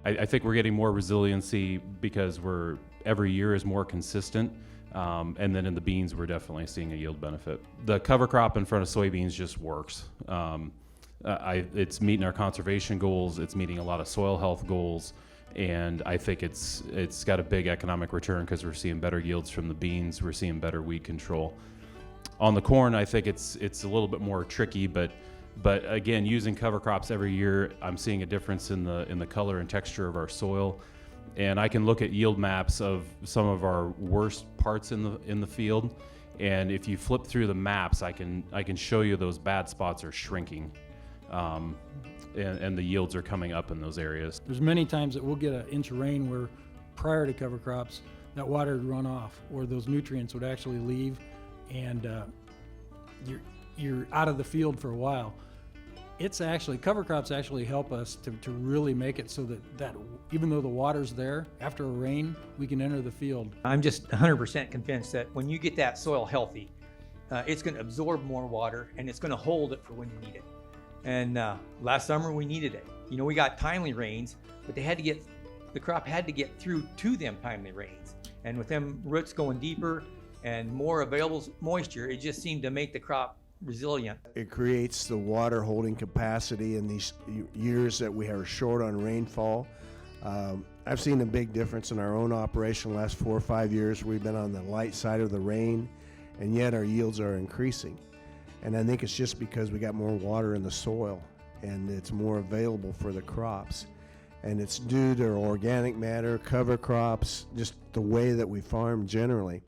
I think we're getting more resiliency because every year is more consistent. And then in the beans, we're definitely seeing a yield benefit. The cover crop in front of soybeans just works. It's meeting our conservation goals. It's meeting a lot of soil health goals. And I think it's got a big economic return because we're seeing better yields from the beans. We're seeing better weed control. On the corn, I think it's a little bit more tricky, but again, using cover crops every year, I'm seeing a difference in the color and texture of our soil. And I can look at yield maps of some of our worst parts in the field, and if you flip through the maps, I can show you those bad spots are shrinking, and the yields are coming up in those areas. There's many times that we'll get an inch of rain where prior to cover crops, that water would run off, or those nutrients would actually leave, and you're out of the field for a while. It's actually, cover crops actually help us to really make it so that even though the water's there, after a rain, we can enter the field. I'm just 100% convinced that when you get that soil healthy, it's going to absorb more water and it's going to hold it for when you need it. And last summer we needed it. You know, we got timely rains, but the crop had to get through to them timely rains. And with them roots going deeper and more available moisture, it just seemed to make the crop resilient. It creates the water holding capacity in these years that we are short on rainfall. I've seen a big difference in our own operation the last 4 or 5 years. We've been on the light side of the rain, and yet our yields are increasing. And I think it's just because we got more water in the soil and it's more available for the crops. And it's due to organic matter, cover crops, just the way that we farm generally.